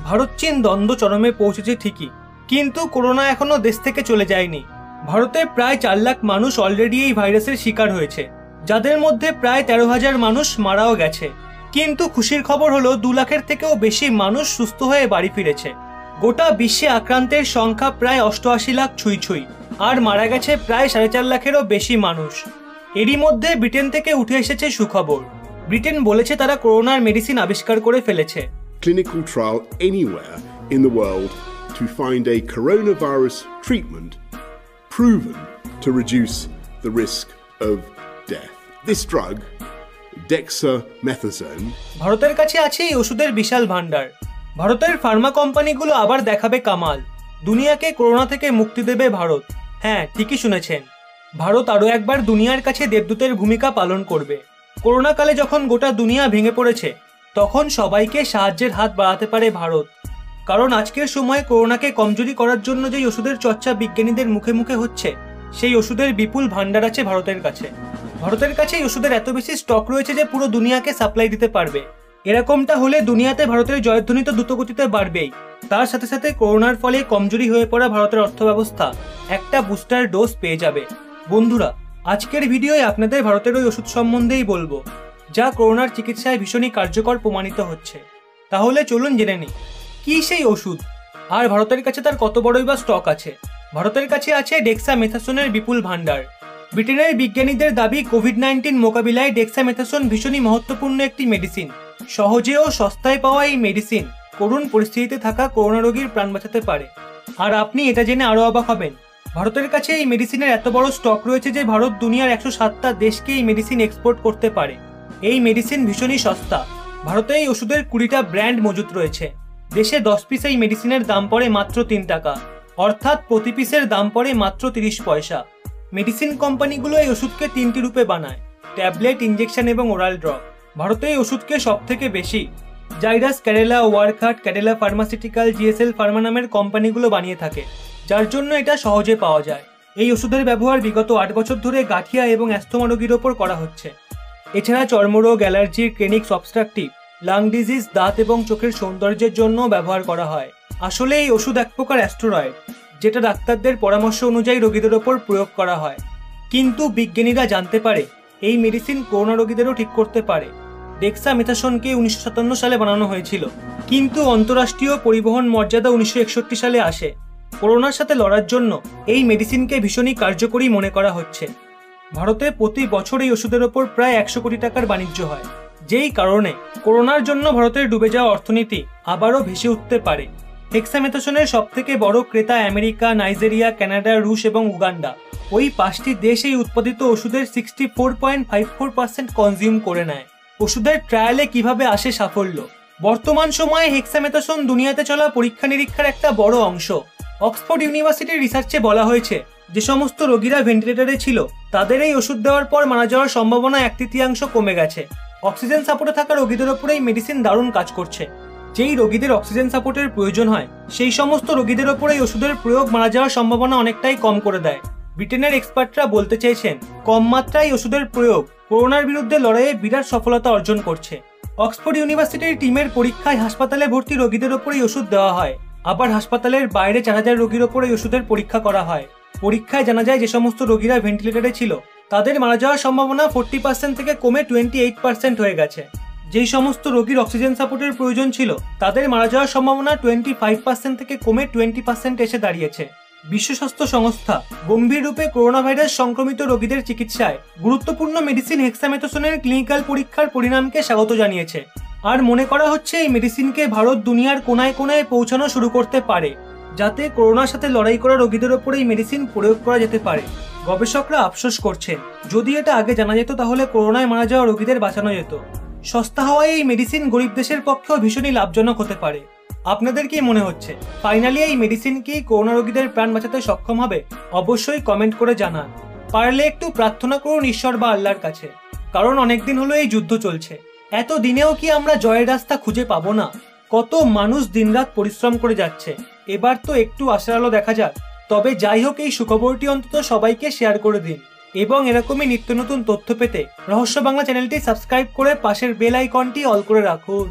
ভারত চীন দ্বন্দ্ব চরমে পৌঁছেছে ঠিকই, কিন্তু করোনা এখনো দেশ থেকে চলে যায়নি। ভারতে প্রায় 4 লাখ মানুষ অলরেডি এই ভাইরাসের শিকার হয়েছে, যাদের মধ্যে প্রায় 13,000 মানুষ মারাও গেছে। কিন্তু খুশির খবর হলো 2 লাখের থেকেও বেশি মানুষ সুস্থ হয়ে বাড়ি ফিরেছে। গোটা বিশ্বে আক্রান্তের সংখ্যা প্রায় 88 লাখ ছুঁই, আর মারা গেছে প্রায় 4.5 লাখেরও বেশি মানুষ। এরই মধ্যে ব্রিটেন থেকে উঠে এসেছে সুখবর। ব্রিটেন বলেছে তারা করোনার মেডিসিন আবিষ্কার করে ফেলেছে। Clinical trial anywhere in the world to find a coronavirus treatment proven to reduce the risk of death. This drug, dexamethasone, ভারতের কাছে আছে এই ওষুধের বিশাল ভান্ডার। ভারতের ফার্মা কোম্পানিগুলো আবার দেখাবে কামাল। দুনিয়াকে করোনা থেকে মুক্তি দেবে ভারত। হ্যাঁ, ঠিকই শুনেছেন, ভারত আরও একবার দুনিয়ার কাছে দেবদূতের ভূমিকা পালন করবে। করোনা কালে যখন গোটা দুনিয়া ভেঙে পড়েছে, তখন সবাইকে সাহায্যের হাত বাড়াতে পারে ভারত। কারণ আজকের সময়ে করোনাকে কমজোরি করার জন্য যেই ওষুধের চর্চা বিজ্ঞানীদের মুখে মুখে হচ্ছে, সেই ওষুধের বিপুল ভান্ডার আছে ভারতের কাছে। ভারতের কাছে এই ওষুধের এত বেশি স্টক রয়েছে যে পুরো দুনিয়াকে সাপ্লাই দিতে পারবে। এরকমটা হলে দুনিয়াতে ভারতের জয়ধ্বনি তো দ্রুতগতিতে বাড়বেই, তার সাথে সাথে করোনার ফলে কমজোরি হয়ে পড়া ভারতের অর্থব্যবস্থা একটা বুস্টার ডোজ পেয়ে যাবে। বন্ধুরা, আজকের ভিডিওয় আপনাদের ভারতের ওই ওষুধ সম্বন্ধেই বলবো, যা করোনার চিকিৎসায় ভীষণই কার্যকর প্রমাণিত হচ্ছে। তাহলে চলুন জেনে নিই কি সেই ওষুধ, আর ভারতের কাছে তার কত বড়ই বা স্টক আছে। ভারতের কাছে আছে ডেক্সামেথাসোনের বিপুল ভান্ডার। ব্রিটেনের বিজ্ঞানীদের দাবি কোভিড-19 মোকাবিলায় ডেক্সামেথাসোন ভীষণই মহত্বপূর্ণ একটি মেডিসিন। সহজে ও সস্তায় পাওয়া এই মেডিসিন করুণ পরিস্থিতিতে থাকা করোনা রোগীর প্রাণ বাঁচাতে পারে। আর আপনি এটা জেনে আরও অবাক হবেন, ভারতের কাছে এই মেডিসিনের এত বড় স্টক রয়েছে যে ভারত দুনিয়ার 107টা দেশকে এই মেডিসিন এক্সপোর্ট করতে পারে। এই মেডিসিন ভীষণই সস্তা। ভারতে এই ওষুধের 20টা ব্র্যান্ড মজুত রয়েছে। দেশে 10 পিস এই মেডিসিনের দাম পড়ে মাত্র 3 টাকা, অর্থাৎ প্রতি পিসের দাম পড়ে মাত্র 30 পয়সা। মেডিসিন কোম্পানিগুলো এই ওষুধকে 3টি রূপে বানায়: ট্যাবলেট, ইঞ্জেকশন এবং ওরাল ড্রপ। ভারতে এই ওষুধকে সব থেকে বেশি জাইডাস ক্যাডেলা, ওয়ার্কহার্ট, ক্যাডেলা ফার্মাসিউটিক্যাল, জিএসএল ফার্মা নামের কোম্পানিগুলো বানিয়ে থাকে, যার জন্য এটা সহজে পাওয়া যায়। এই ওষুধের ব্যবহার বিগত 8 বছর ধরে গাঁঠিয়া এবং অ্যাস্থমা রোগীর ওপর করা হচ্ছে। এছাড়া চর্মরোগ, অ্যালার্জি, ক্রেনিক্স অবস্ট্রাকটিভ, লাং ডিজিজ, দাঁত এবং চোখের সৌন্দর্যের জন্য ব্যবহার করা হয়। আসলে এই ওষুধ এক প্রকার অ্যাস্টেরয়েড, যেটা ডাক্তারদের পরামর্শ অনুযায়ী রোগীদের ওপর প্রয়োগ করা হয়। কিন্তু বিজ্ঞানীরা জানতে পারে এই মেডিসিন করোনা রোগীদেরও ঠিক করতে পারে। ডেক্সামেথাসোনকে 1957 সালে বানানো হয়েছিল, কিন্তু অন্তঃরাষ্ট্রীয় পরিবহন মর্যাদা 1961 সালে আসে। করোনার সাথে লড়ার জন্য এই মেডিসিনকে ভীষণই কার্যকরী মনে করা হচ্ছে। ভারতে প্রতি বছর এই ওষুধের ওপর প্রায় 100 কোটি টাকার বাণিজ্য হয়, যেই কারণে করোনার জন্য ভারতের ডুবে যাওয়া অর্থনীতি আবারও ভেসে উঠতে পারে। ডেক্সামেথাসোনের সবথেকে বড় ক্রেতা আমেরিকা, নাইজেরিয়া, কানাডা, রুশ এবং উগান্ডা। ওই 5টি দেশ এই উৎপাদিত ওষুধের 64.54% কনজিউম করে নেয়। ওষুধের ট্রায়ালে কিভাবে আসে সাফল্য? বর্তমান সময়ে হেক্সামেথাসোন দুনিয়াতে চলা পরীক্ষা নিরীক্ষার একটা বড় অংশ। অক্সফোর্ড ইউনিভার্সিটির রিসার্চে বলা হয়েছে, যে সমস্ত রোগীরা ভেন্টিলেটরে ছিল তাদের এই ওষুধ দেওয়ার পর মারা যাওয়ার সম্ভাবনা 1/3 কমে গেছে। অক্সিজেন সাপোর্টে থাকা রোগীদের ওপর এই মেডিসিন দারুণ কাজ করছে। যেই রোগীদের অক্সিজেন সাপোর্টের প্রয়োজন হয়, সেই সমস্ত রোগীদের ওপর এই ওষুধের প্রয়োগ মারা যাওয়ার সম্ভাবনা অনেকটাই কম করে দেয়। ব্রিটেনের এক্সপার্টরা বলতে চাইছেন, কম মাত্রায় ওষুধের প্রয়োগ করোনার বিরুদ্ধে লড়াইয়ে বিরাট সফলতা অর্জন করছে। অক্সফোর্ড ইউনিভার্সিটির টিমের পরীক্ষায় হাসপাতালে ভর্তি রোগীদের ওপর এই ওষুধ দেওয়া হয়। আবার হাসপাতালের বাইরে 4000 রোগীর ওপর এই ওষুধের পরীক্ষা করা হয়। পরীক্ষায় জানা যায় যে সমস্ত রোগীরা ভেন্টিলেটরে ছিল তাদের মারা যাওয়ার সম্ভাবনা 40% থেকে কমে 28% হয়ে গেছে। যেই সমস্ত রোগীর অক্সিজেন সাপোর্টের প্রয়োজন ছিল তাদের মারা যাওয়ার সম্ভাবনা 25% থেকে কমে 20% এসে দাঁড়িয়েছে। বিশ্ব স্বাস্থ্য সংস্থা গম্ভীর রূপে করোনা ভাইরাস সংক্রমিত রোগীদের চিকিৎসায় গুরুত্বপূর্ণ মেডিসিন হেক্সামেথাসোনের ক্লিনিক্যাল পরীক্ষার পরিণামকে স্বাগত জানিয়েছে। আর মনে করা হচ্ছে এই মেডিসিনকে ভারত দুনিয়ার কোনায় কোনায় পৌঁছানো শুরু করতে পারে, যাতে করোনার সাথে লড়াই করা রোগীদের ওপর এই মেডিসিন প্রয়োগ করা যেতে পারে। গবেষকরা আফসোস করছেন, যদি এটা আগে জানা যেত তাহলে করোনায় মারা যাওয়া রোগীদের বাঁচানো যেত। সস্তা হওয়ায় এই মেডিসিন গরিব দেশের পক্ষেও ভীষণই লাভজনক হতে পারে। আপনাদের কি মনে হচ্ছে, ফাইনালি এই মেডিসিন কি করোনা রোগীদের প্রাণ বাঁচাতে সক্ষম হবে? অবশ্যই কমেন্ট করে জানান। পারলে একটু প্রার্থনা করুন ঈশ্বর বা আল্লাহর কাছে, কারণ অনেকদিন হলো এই যুদ্ধ চলছে। এত দিনেও কি আমরা জয়ের রাস্তা খুঁজে পাবো না? কত মানুষ দিনরাত পরিশ্রম করে যাচ্ছে, এবার তো একটু আশার আলো দেখা যাক। তবে যাই হোক, এই সুখবরটি অন্তত সবাইকে শেয়ার করে দিন, এবং এরকমই নিত্য নতুন তথ্য পেতে রহস্য বাংলা চ্যানেলটি সাবস্ক্রাইব করে পাশের বেল আইকনটি অল করে রাখুন।